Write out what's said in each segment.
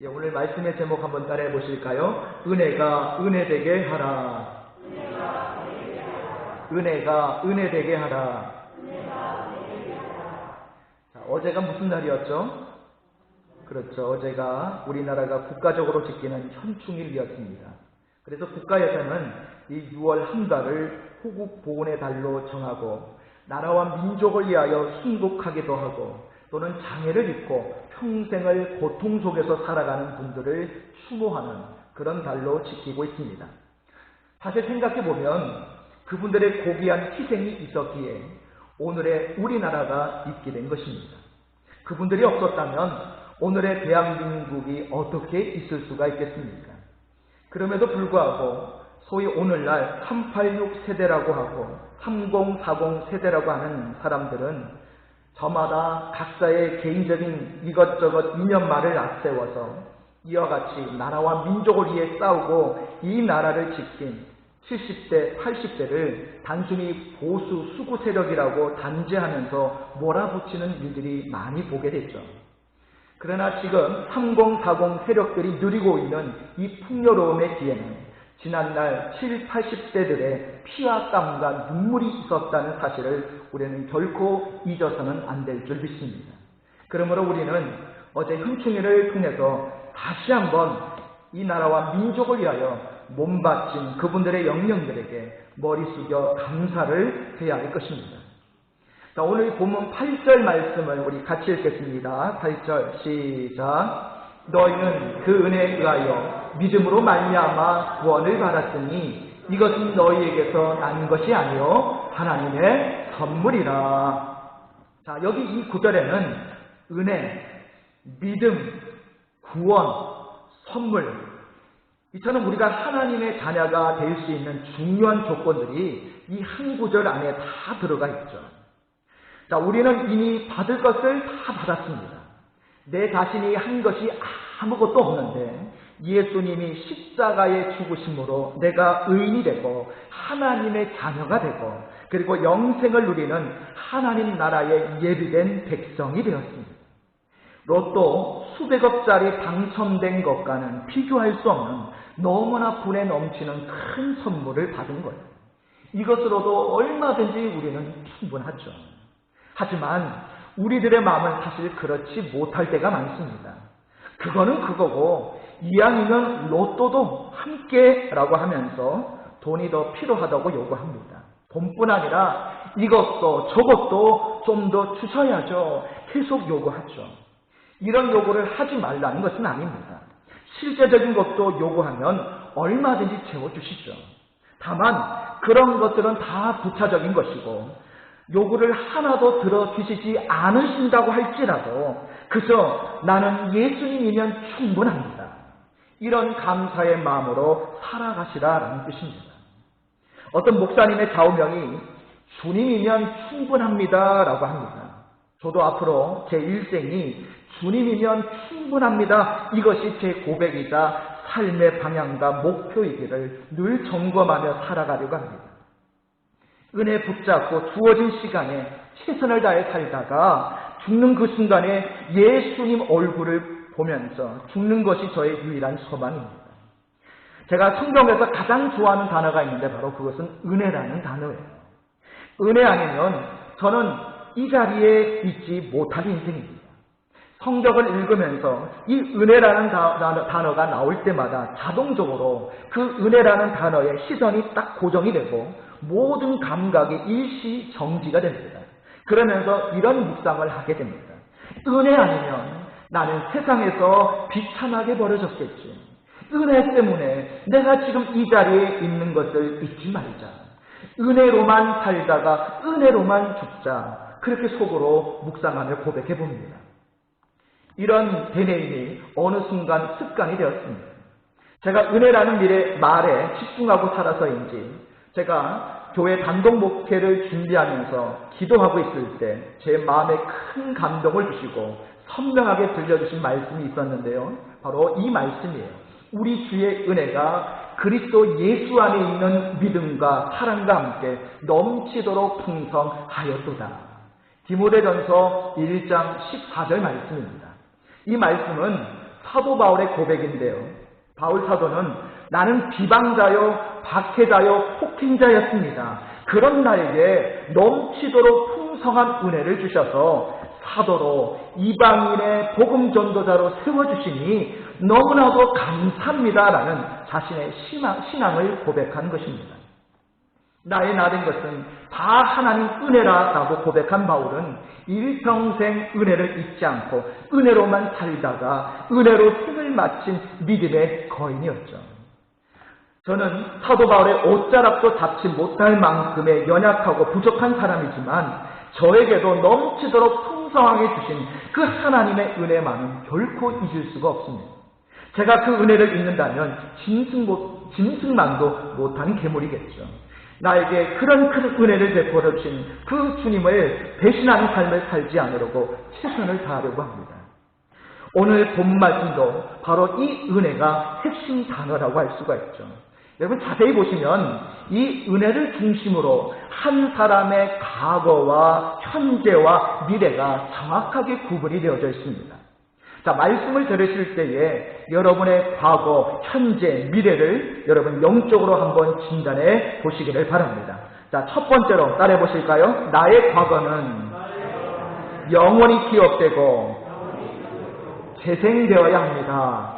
오늘 말씀의 제목 한번 따라해 보실까요? 은혜가 은혜되게 하라. 은혜가 은혜되게 하라. 자, 어제가 무슨 날이었죠? 그렇죠. 어제가 우리나라가 국가적으로 지키는 현충일이었습니다. 그래서 국가에서는 이 6월 한 달을 호국 보훈의 달로 정하고 나라와 민족을 위하여 순국하기도 하고 또는 장애를 입고 평생을 고통 속에서 살아가는 분들을 추모하는 그런 달로 지키고 있습니다. 사실 생각해보면 그분들의 고귀한 희생이 있었기에 오늘의 우리나라가 있게 된 것입니다. 그분들이 없었다면 오늘의 대한민국이 어떻게 있을 수가 있겠습니까? 그럼에도 불구하고 소위 오늘날 386 세대라고 하고 3040 세대라고 하는 사람들은 저마다 각자의 개인적인 이것저것 이념말을 앞세워서 이와 같이 나라와 민족을 위해 싸우고 이 나라를 지킨 70대, 80대를 단순히 보수 수구 세력이라고 단죄하면서 몰아붙이는 일들이 많이 보게 됐죠. 그러나 지금 3040 세력들이 누리고 있는 이 풍요로움의 뒤에는 지난날 70, 80대들의 피와 땀과 눈물이 있었다는 사실을 우리는 결코 잊어서는 안 될 줄 믿습니다. 그러므로 우리는 어제 현충일을 통해서 다시 한번 이 나라와 민족을 위하여 몸바친 그분들의 영령들에게 머리 숙여 감사를 해야 할 것입니다. 자, 오늘 본문 8절 말씀을 우리 같이 읽겠습니다. 8절 시작. 너희는 그 은혜에 의하여 믿음으로 말미암아 구원을 받았으니 이것은 너희에게서 난 것이 아니요 하나님의 선물이라. 자, 여기 이 구절에는 은혜, 믿음, 구원, 선물, 이처럼 우리가 하나님의 자녀가 될 수 있는 중요한 조건들이 이 한 구절 안에 다 들어가 있죠. 자, 우리는 이미 받을 것을 다 받았습니다. 내 자신이 한 것이 아무것도 없는데 예수님이 십자가의 죽으심으로 내가 의인이 되고 하나님의 자녀가 되고 그리고 영생을 누리는 하나님 나라의 예비된 백성이 되었습니다. 로또 수백억짜리 당첨된 것과는 비교할 수 없는 너무나 분에 넘치는 큰 선물을 받은 거예요. 이것으로도 얼마든지 우리는 충분하죠. 하지만 우리들의 마음은 사실 그렇지 못할 때가 많습니다. 그거는 그거고 이왕이면 로또도 함께라고 하면서 돈이 더 필요하다고 요구합니다. 돈뿐 아니라 이것도 저것도 좀 더 주셔야죠. 계속 요구하죠. 이런 요구를 하지 말라는 것은 아닙니다. 실제적인 것도 요구하면 얼마든지 채워주시죠. 다만 그런 것들은 다 부차적인 것이고 요구를 하나도 들어주시지 않으신다고 할지라도 그저 나는 예수님이면 충분합니다. 이런 감사의 마음으로 살아가시라라는 뜻입니다. 어떤 목사님의 좌우명이 주님이면 충분합니다 라고 합니다. 저도 앞으로 제 일생이 주님이면 충분합니다. 이것이 제 고백이자 삶의 방향과 목표이기를 늘 점검하며 살아가려고 합니다. 은혜 붙잡고 주어진 시간에 최선을 다해 살다가 죽는 그 순간에 예수님 얼굴을 보면서 죽는 것이 저의 유일한 소망입니다. 제가 성경에서 가장 좋아하는 단어가 있는데 바로 그것은 은혜라는 단어예요. 은혜 아니면 저는 이 자리에 있지 못할 인생입니다. 성경을 읽으면서 이 은혜라는 단어가 나올 때마다 자동적으로 그 은혜라는 단어에 시선이 딱 고정이 되고 모든 감각이 일시 정지가 됩니다. 그러면서 이런 묵상을 하게 됩니다. 은혜 아니면 나는 세상에서 비참하게 버려졌겠지. 은혜 때문에 내가 지금 이 자리에 있는 것을 잊지 말자. 은혜로만 살다가 은혜로만 죽자. 그렇게 속으로 묵상하며 고백해 봅니다. 이런 되뇌임이 어느 순간 습관이 되었습니다. 제가 은혜라는 말에 집중하고 살아서인지 제가 교회 단독 목회를 준비하면서 기도하고 있을 때 제 마음에 큰 감동을 주시고 선명하게 들려주신 말씀이 있었는데요. 바로 이 말씀이에요. 우리 주의 은혜가 그리스도 예수 안에 있는 믿음과 사랑과 함께 넘치도록 풍성하였도다. 디모데전서 1장 14절 말씀입니다. 이 말씀은 사도 바울의 고백인데요. 바울 사도는 나는 비방자요, 박해자요, 폭행자였습니다. 그런 나에게 넘치도록 풍성한 은혜를 주셔서 사도로 이방인의 복음 전도자로 세워주시니 너무나도 감사합니다라는 자신의 신앙을 고백한 것입니다. 나의 나된 것은 다 하나님 은혜라라고 고백한 바울은 일평생 은혜를 잊지 않고 은혜로만 살다가 은혜로 생을 마친 믿음의 거인이었죠. 저는 사도 바울의 옷자락도 잡지 못할 만큼의 연약하고 부족한 사람이지만 저에게도 넘치도록 풍성하게 주신 그 하나님의 은혜만은 결코 잊을 수가 없습니다. 제가 그 은혜를 잊는다면 짐승만도 못한 괴물이겠죠. 나에게 그런 큰 은혜를 베풀어 주신 그 주님을 배신하는 삶을 살지 않으려고 최선을 다하려고 합니다. 오늘 본 말씀도 바로 이 은혜가 핵심 단어라고 할 수가 있죠. 여러분 자세히 보시면 이 은혜를 중심으로 한 사람의 과거와 현재와 미래가 정확하게 구분이 되어져 있습니다. 자, 말씀을 들으실 때에 여러분의 과거, 현재, 미래를 여러분 영적으로 한번 진단해 보시기를 바랍니다. 자, 첫 번째로 따라해 보실까요? 나의 과거는 영원히 기억되고 재생되어야 합니다.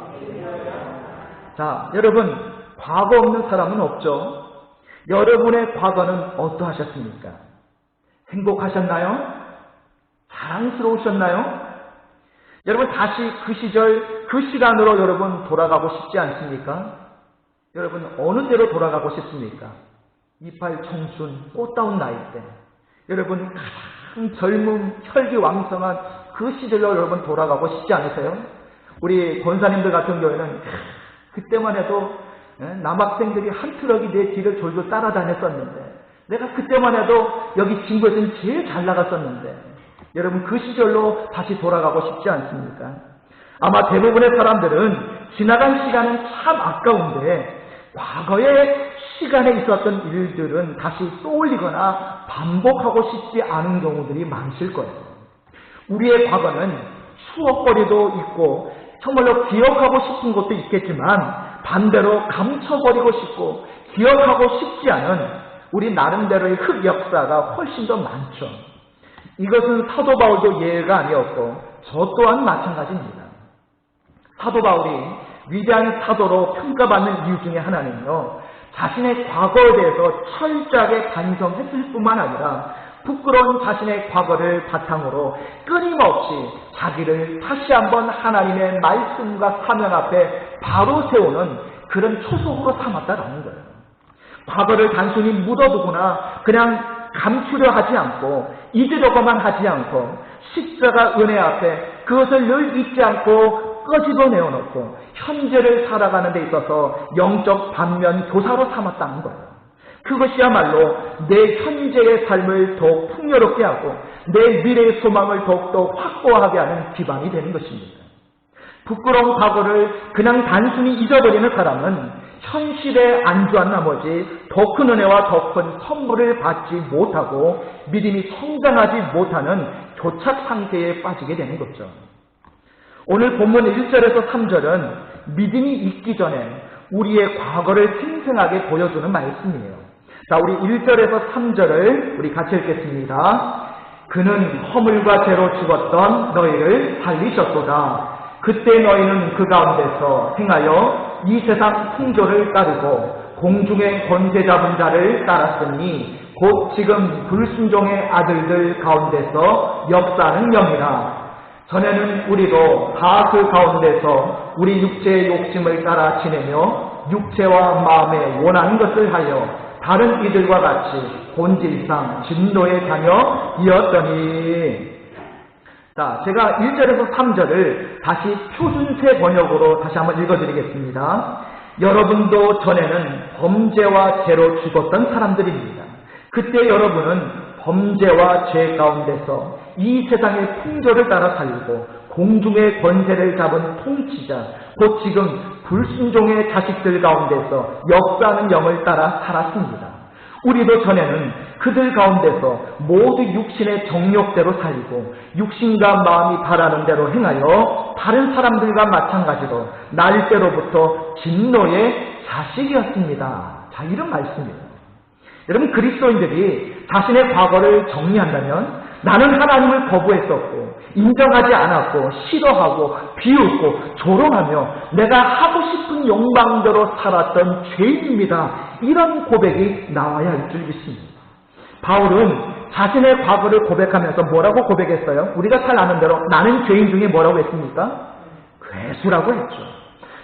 자, 여러분 과거 없는 사람은 없죠. 여러분의 과거는 어떠하셨습니까? 행복하셨나요? 자랑스러우셨나요? 여러분 다시 그 시절, 그 시간으로 여러분 돌아가고 싶지 않습니까? 여러분 어느 때로 돌아가고 싶습니까? 이팔 청춘, 꽃다운 나이 때. 여러분 가장 젊은, 혈기왕성한 그 시절로 여러분 돌아가고 싶지 않으세요? 우리 권사님들 같은 경우에는 그때만 해도 남학생들이 한 트럭이 내 뒤를 졸졸 따라다녔었는데 내가 그때만 해도 여기 친구에서는 제일 잘 나갔었는데 여러분 그 시절로 다시 돌아가고 싶지 않습니까? 아마 대부분의 사람들은 지나간 시간은 참 아까운데 과거의 시간에 있었던 일들은 다시 떠올리거나 반복하고 싶지 않은 경우들이 많으실 거예요. 우리의 과거는 추억거리도 있고 정말로 기억하고 싶은 것도 있겠지만 반대로 감춰버리고 싶고 기억하고 싶지 않은 우리 나름대로의 흑역사가 훨씬 더 많죠. 이것은 사도 바울도 예외가 아니었고 저 또한 마찬가지입니다. 사도 바울이 위대한 사도로 평가받는 이유 중에 하나는요, 자신의 과거에 대해서 철저하게 반성했을 뿐만 아니라 부끄러운 자신의 과거를 바탕으로 끊임없이 자기를 다시 한번 하나님의 말씀과 사명 앞에 바로 세우는 그런 초석으로 삼았다라는 거예요. 과거를 단순히 묻어두거나 그냥 감추려 하지 않고 잊으려고만 하지 않고 십자가 은혜 앞에 그것을 늘 잊지 않고 끄집어내어놓고 현재를 살아가는 데 있어서 영적 반면 교사로 삼았다는 거예요. 그것이야말로 내 현재의 삶을 더욱 풍요롭게 하고 내 미래의 소망을 더욱더 확고하게 하는 기반이 되는 것입니다. 부끄러운 과거를 그냥 단순히 잊어버리는 사람은 현실에 안주한 나머지 더 큰 은혜와 더 큰 선물을 받지 못하고 믿음이 성장하지 못하는 교착 상태에 빠지게 되는 거죠. 오늘 본문 1절에서 3절은 믿음이 있기 전에 우리의 과거를 생생하게 보여주는 말씀이에요. 자, 우리 1절에서 3절을 우리 같이 읽겠습니다. 그는 허물과 죄로 죽었던 너희를 살리셨도다. 그때 너희는 그 가운데서 행하여 이 세상 풍조를 따르고 공중의 권세 잡은 자를 따랐으니 곧 지금 불순종의 아들들 가운데서 역사하는 영이라. 전에는 우리도 다 그 가운데서 우리 육체의 욕심을 따라 지내며 육체와 마음에 원하는 것을 하여 다른 이들과 같이 본질상 진노의 자녀이었더니. 자, 제가 1절에서 3절을 다시 표준세 번역으로 다시 한번 읽어드리겠습니다. 여러분도 전에는 범죄와 죄로 죽었던 사람들입니다. 그때 여러분은 범죄와 죄 가운데서 이 세상의 풍조를 따라 살고 공중의 권세를 잡은 통치자, 곧 지금 불순종의 자식들 가운데서 역사하는 영을 따라 살았습니다. 우리도 전에는 그들 가운데서 모두 육신의 정욕대로 살고 육신과 마음이 바라는 대로 행하여 다른 사람들과 마찬가지로 날 때로부터 진노의 자식이었습니다. 자, 이런 말씀입니다. 여러분, 그리스도인들이 자신의 과거를 정리한다면 나는 하나님을 거부했었고 인정하지 않았고 싫어하고 비웃고 조롱하며 내가 하고 싶은 욕망대로 살았던 죄인입니다. 이런 고백이 나와야 할 줄 믿습니다. 바울은 자신의 과거를 고백하면서 뭐라고 고백했어요? 우리가 잘 아는 대로 나는 죄인 중에 뭐라고 했습니까? 괴수라고 했죠.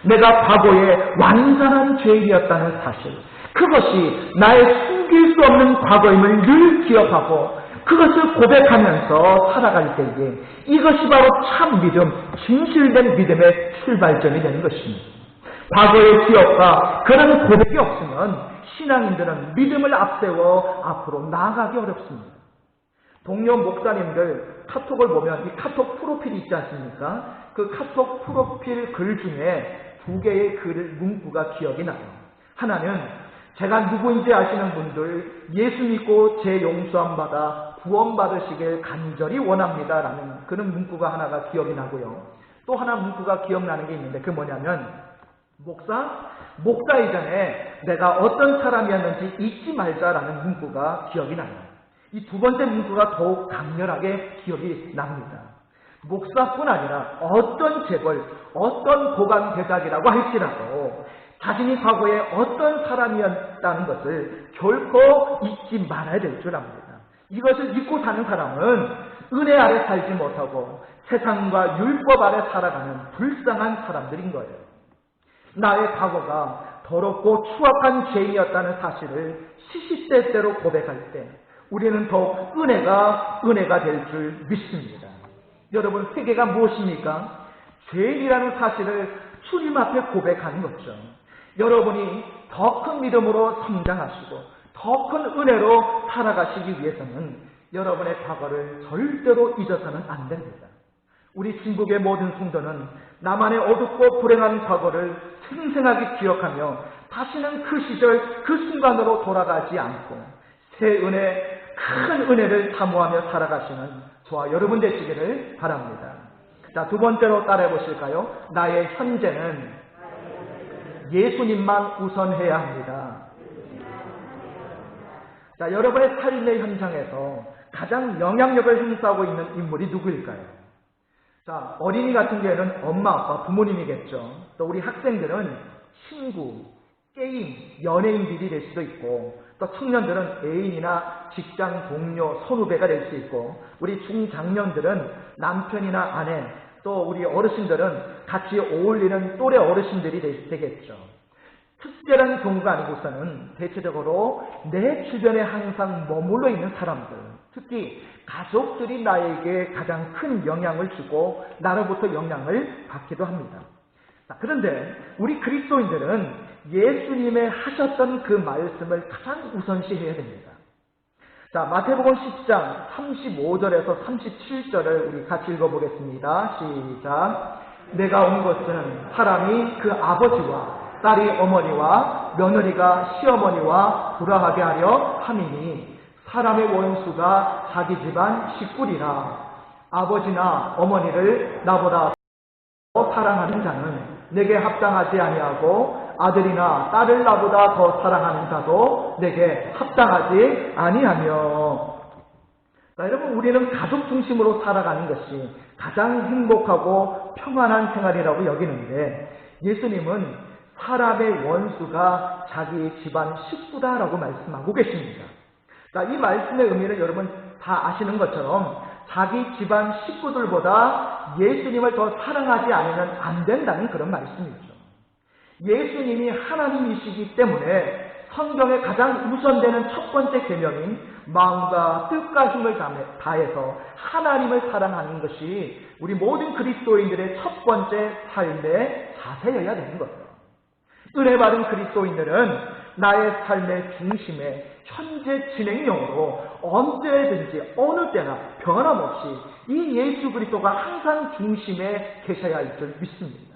내가 과거에 완전한 죄인이었다는 사실, 그것이 나의 숨길 수 없는 과거임을 늘 기억하고 그것을 고백하면서 살아갈 때에 이것이 바로 참 믿음, 진실된 믿음의 출발점이 되는 것입니다. 과거의 기억과 그런 고백이 없으면 신앙인들은 믿음을 앞세워 앞으로 나아가기 어렵습니다. 동료 목사님들 카톡을 보면 이 카톡 프로필이 있지 않습니까? 그 카톡 프로필 글 중에 두 개의 글 문구가 기억이 나요. 하나는 제가 누구인지 아시는 분들 예수 믿고 제 용서함 받아 구원 받으시길 간절히 원합니다라는 그런 문구가 하나가 기억이 나고요. 또 하나 문구가 기억나는 게 있는데 그게 뭐냐면 목사 이전에 내가 어떤 사람이었는지 잊지 말자라는 문구가 기억이 나요. 이 두 번째 문구가 더욱 강렬하게 기억이 납니다. 목사뿐 아니라 어떤 재벌, 어떤 고관 대작이라고 할지라도 자신이 과거에 어떤 사람이었다는 것을 결코 잊지 말아야 될 줄 압니다. 이것을 잊고 사는 사람은 은혜 아래 살지 못하고 세상과 율법 아래 살아가는 불쌍한 사람들인 거예요. 나의 과거가 더럽고 추악한 죄인이었다는 사실을 시시때때로 고백할 때 우리는 더욱 은혜가 될 줄 믿습니다. 여러분, 회개가 무엇입니까? 죄인이라는 사실을 주님 앞에 고백하는 거죠. 여러분이 더 큰 믿음으로 성장하시고 더 큰 은혜로 살아가시기 위해서는 여러분의 과거를 절대로 잊어서는 안 됩니다. 우리 진국의 모든 성도는 나만의 어둡고 불행한 과거를 생생하게 기억하며 다시는 그 시절 그 순간으로 돌아가지 않고 새 은혜, 큰 은혜를 사모하며 살아가시는 저와 여러분 되시기를 바랍니다. 자, 두 번째로 따라해 보실까요? 나의 현재는 예수님만 우선해야 합니다. 자, 여러분의 삶의 현장에서 가장 영향력을 행사하고 있는 인물이 누구일까요? 자, 어린이 같은 경우에는 엄마, 아빠, 부모님이겠죠. 또 우리 학생들은 친구, 게임, 연예인들이 될 수도 있고, 또 청년들은 애인이나 직장 동료, 선후배가 될 수 있고, 우리 중장년들은 남편이나 아내, 또 우리 어르신들은 같이 어울리는 또래 어르신들이 되겠죠. 특별한 경우가 아니고서는 대체적으로 내 주변에 항상 머물러 있는 사람들, 특히 가족들이 나에게 가장 큰 영향을 주고 나로부터 영향을 받기도 합니다. 자, 그런데 우리 그리스도인들은 예수님의 하셨던 그 말씀을 가장 우선시해야 됩니다. 자, 마태복음 10장 35절에서 37절을 우리 같이 읽어보겠습니다. 시작. 내가 온 것은 사람이 그 아버지와 딸이 어머니와 며느리가 시어머니와 불화하게 하려 함이니 사람의 원수가 자기 집안 식구리라. 아버지나 어머니를 나보다 더 사랑하는 자는 내게 합당하지 아니하고 아들이나 딸을 나보다 더 사랑하는 자도 내게 합당하지 아니하며. 자, 여러분, 우리는 가족 중심으로 살아가는 것이 가장 행복하고 평안한 생활이라고 여기는데 예수님은 사람의 원수가 자기 집안 식구다라고 말씀하고 계십니다. 자, 이 말씀의 의미는 여러분 다 아시는 것처럼 자기 집안 식구들보다 예수님을 더 사랑하지 않으면 안 된다는 그런 말씀이죠. 예수님이 하나님이시기 때문에 성경의 가장 우선되는 첫 번째 계명인 마음과 뜻과 힘을 다해서 하나님을 사랑하는 것이 우리 모든 그리스도인들의 첫 번째 삶의 자세여야 되는 거예요. 은혜 받은 그리스도인들은 나의 삶의 중심에 현재 진행형으로 언제든지 어느 때나 변함없이 이 예수 그리스도가 항상 중심에 계셔야 할 줄 믿습니다.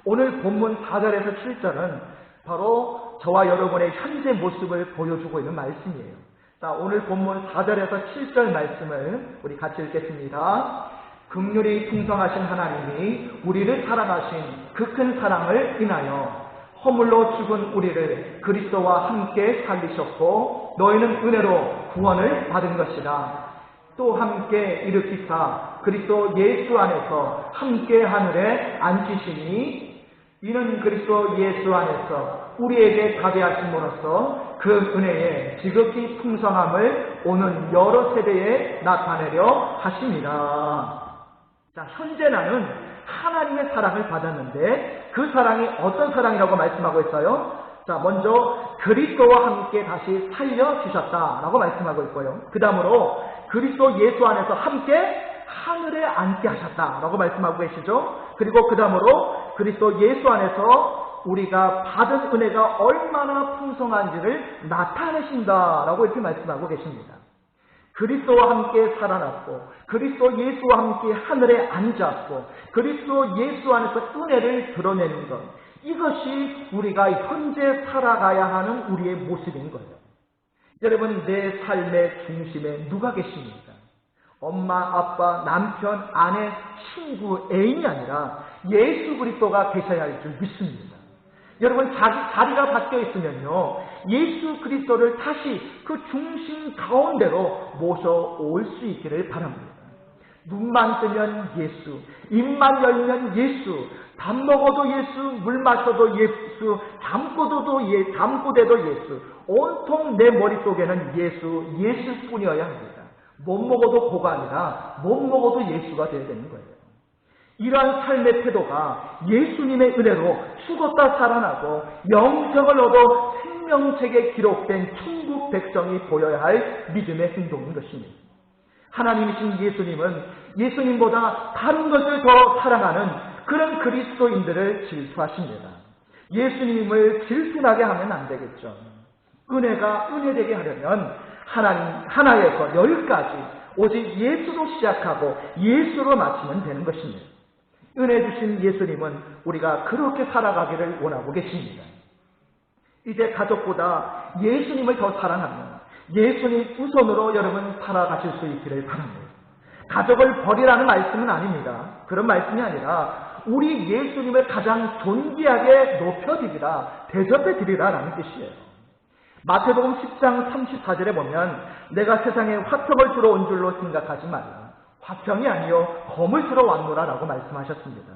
오늘 본문 4절에서 7절은 바로 저와 여러분의 현재 모습을 보여주고 있는 말씀이에요. 자, 오늘 본문 4절에서 7절 말씀을 우리 같이 읽겠습니다. 긍휼이 풍성하신 하나님이 우리를 사랑하신 그 큰 사랑을 인하여 허물로 죽은 우리를 그리스도와 함께 살리셨고 너희는 은혜로 구원을 받은 것이라. 또 함께 일으키사 그리스도 예수 안에서 함께 하늘에 앉히시니 이는 그리스도 예수 안에서 우리에게 가게하심으로써 그 은혜의 지극히 풍성함을 오는 여러 세대에 나타내려 하심이라. 자, 현재 나는 하나님의 사랑을 받았는데 그 사랑이 어떤 사랑이라고 말씀하고 있어요? 자, 먼저 그리스도와 함께 다시 살려주셨다라고 말씀하고 있고요. 그 다음으로 그리스도 예수 안에서 함께 하늘에 앉게 하셨다라고 말씀하고 계시죠. 그리고 그 다음으로 그리스도 예수 안에서 우리가 받은 은혜가 얼마나 풍성한지를 나타내신다라고 이렇게 말씀하고 계십니다. 그리스도와 함께 살아났고 그리스도 예수와 함께 하늘에 앉았고 그리스도 예수 안에서 은혜를 드러내는 것, 이것이 우리가 현재 살아가야 하는 우리의 모습인 거예요. 여러분, 내 삶의 중심에 누가 계십니까? 엄마, 아빠, 남편, 아내, 친구, 애인이 아니라 예수 그리스도가 계셔야 할 줄 믿습니다. 여러분, 자리가 바뀌어 있으면요, 예수 그리스도를 다시 그 중심 가운데로 모셔올 수 있기를 바랍니다. 눈만 뜨면 예수, 입만 열면 예수, 밥 먹어도 예수, 물 마셔도 예수, 잠꼬대도 예수, 온통 내 머릿속에는 예수뿐이어야 합니다. 못 먹어도 고가 아니라 못 먹어도 예수가 되어야 되는 거예요. 이러한 삶의 태도가 예수님의 은혜로 죽었다 살아나고 영생을 얻어 생명책에 기록된 천국 백성이 보여야 할 믿음의 행동인 것입니다. 하나님이신 예수님은 예수님보다 다른 것을 더 사랑하는 그런 그리스도인들을 질투하십니다. 예수님을 질투나게 하면 안 되겠죠. 은혜가 은혜되게 하려면 하나에서 10가지 오직 예수로 시작하고 예수로 마치면 되는 것입니다. 은혜 주신 예수님은 우리가 그렇게 살아가기를 원하고 계십니다. 이제 가족보다 예수님을 더 사랑하면 예수님 우선으로 여러분 살아가실 수 있기를 바랍니다. 가족을 버리라는 말씀은 아닙니다. 그런 말씀이 아니라 우리 예수님을 가장 존귀하게 높여드리라, 대접해드리라 라는 뜻이에요. 마태복음 10장 34절에 보면 내가 세상에 화평을 주러 온 줄로 생각하지 말라. 화평이 아니요 검을 들어 왔노라 라고 말씀하셨습니다.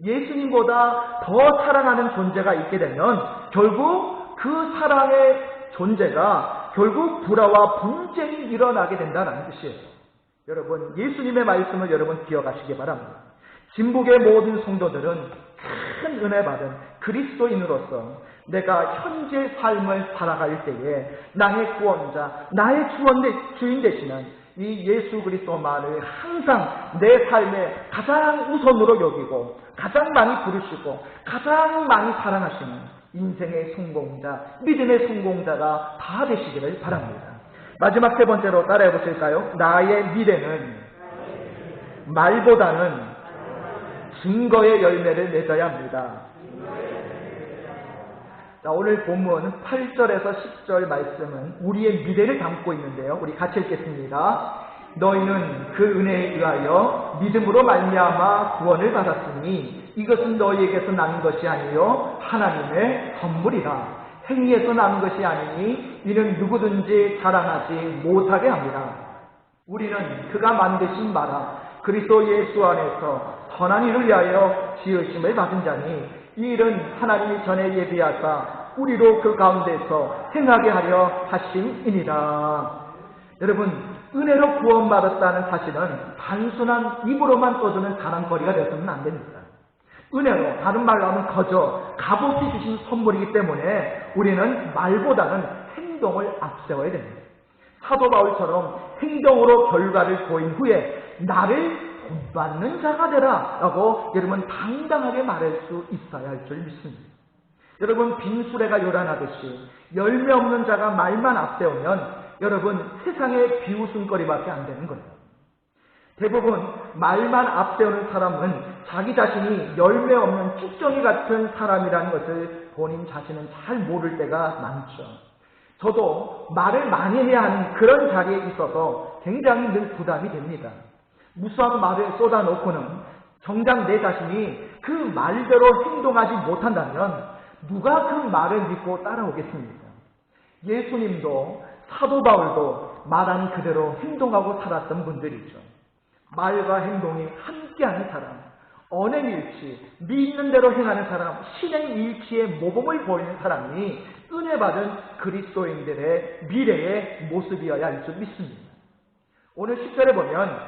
예수님보다 더 사랑하는 존재가 있게 되면 결국 그 사랑의 존재가 결국 불화와 분쟁이 일어나게 된다는 뜻이에요. 여러분, 예수님의 말씀을 여러분 기억하시기 바랍니다. 진북의 모든 성도들은 큰 은혜 받은 그리스도인으로서 내가 현재 삶을 살아갈 때에 나의 구원자, 나의 주인 되시는 이 예수 그리스도만을 항상 내 삶의 가장 우선으로 여기고 가장 많이 부르시고 가장 많이 사랑하시는 인생의 성공자, 믿음의 성공자가 다 되시기를 바랍니다. 마지막 세 번째로 따라해 보실까요? 나의 미래는 말보다는 증거의 열매를 맺어야 합니다. 자, 오늘 본문 8절에서 10절 말씀은 우리의 미래를 담고 있는데요. 우리 같이 읽겠습니다. 너희는 그 은혜에 의하여 믿음으로 말미암아 구원을 받았으니 이것은 너희에게서 난 것이 아니요 하나님의 선물이라. 행위에서 난 것이 아니니 이는 누구든지 자랑하지 못하게 합니다. 우리는 그가 만드신 바라 그리스도 예수 안에서 선한 일을 위하여 지으심을 받은 자니 이 일은 하나님이 전에 예비하사 우리로 그 가운데서 행하게 하려 하심이니라. 여러분, 은혜로 구원받았다는 사실은 단순한 입으로만 떠드는 자랑거리가 되어서는 안 됩니다. 은혜로, 다른 말로 하면 값없이 주신 선물이기 때문에 우리는 말보다는 행동을 앞세워야 됩니다. 사도 바울처럼 행동으로 결과를 보인 후에 나를 본받는 자가 되라 라고 여러분 당당하게 말할 수 있어야 할 줄 믿습니다. 여러분, 빈수레가 요란하듯이 열매 없는 자가 말만 앞세우면 여러분 세상의 비웃음거리밖에 안 되는 거예요. 대부분 말만 앞세우는 사람은 자기 자신이 열매 없는 쭉정이 같은 사람이라는 것을 본인 자신은 잘 모를 때가 많죠. 저도 말을 많이 해야 하는 그런 자리에 있어서 굉장히 늘 부담이 됩니다. 무수한 말을 쏟아놓고는 정작 내 자신이 그 말대로 행동하지 못한다면 누가 그 말을 믿고 따라오겠습니까? 예수님도 사도 바울도 말한 그대로 행동하고 살았던 분들이죠. 말과 행동이 함께하는 사람, 언행일치, 믿는 대로 행하는 사람, 신행일치의 모범을 보이는 사람이 은혜받은 그리스도인들의 미래의 모습이어야 할 줄 믿습니다. 오늘 10절에 보면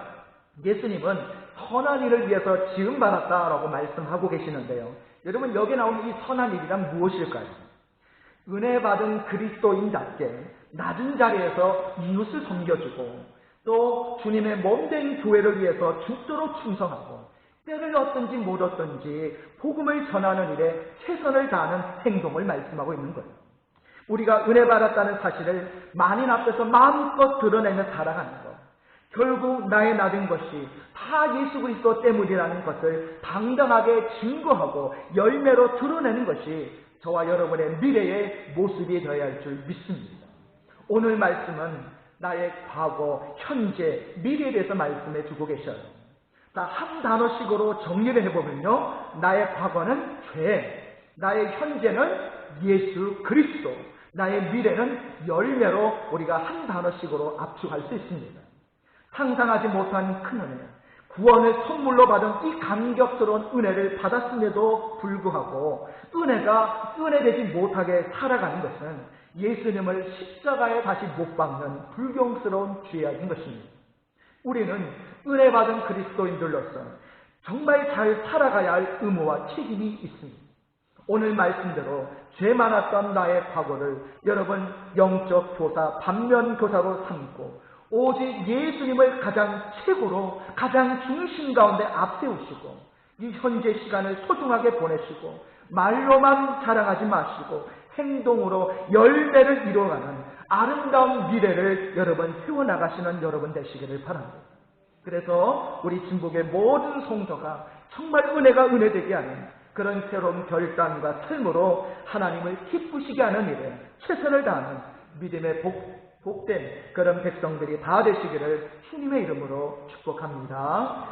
예수님은 선한 일을 위해서 지음받았다라고 말씀하고 계시는데요. 여러분, 여기 나오는 이 선한 일이란 무엇일까요? 은혜받은 그리스도인답게 낮은 자리에서 이웃을 섬겨주고 또 주님의 몸된 교회를 위해서 죽도록 충성하고 때를 얻든지 못 얻든지 복음을 전하는 일에 최선을 다하는 행동을 말씀하고 있는 거예요. 우리가 은혜 받았다는 사실을 만인 앞에서 마음껏 드러내며 살아가는 것, 결국 나의 낮은 것이 다 예수 그리스도 때문이라는 것을 당당하게 증거하고 열매로 드러내는 것이 저와 여러분의 미래의 모습이 되어야 할 줄 믿습니다. 오늘 말씀은 나의 과거, 현재, 미래에 대해서 말씀해 주고 계셔요. 한 단어씩으로 정리를 해보면요, 나의 과거는 죄, 나의 현재는 예수 그리스도, 나의 미래는 열매로 우리가 한 단어씩으로 압축할 수 있습니다. 상상하지 못한 큰 은혜, 구원을 선물로 받은 이 감격스러운 은혜를 받았음에도 불구하고 은혜가 은혜되지 못하게 살아가는 것은 예수님을 십자가에 다시 못 박는 불경스러운 죄악인 것입니다. 우리는 은혜 받은 그리스도인들로서 정말 잘 살아가야 할 의무와 책임이 있습니다. 오늘 말씀대로 죄 많았던 나의 과거를 여러분 영적 교사, 반면 교사로 삼고 오직 예수님을 가장 최고로 가장 중심 가운데 앞세우시고 이 현재 시간을 소중하게 보내시고 말로만 자랑하지 마시고 행동으로 열매를 이루어가는 아름다운 미래를 여러분 세워나가시는 여러분 되시기를 바랍니다. 그래서 우리 진복의 모든 성도가 정말 은혜가 은혜되게 하는 그런 새로운 결단과 삶으로 하나님을 기쁘시게 하는 일에 최선을 다하는 믿음의 복된 그런 백성들이 다 되시기를 주님의 이름으로 축복합니다.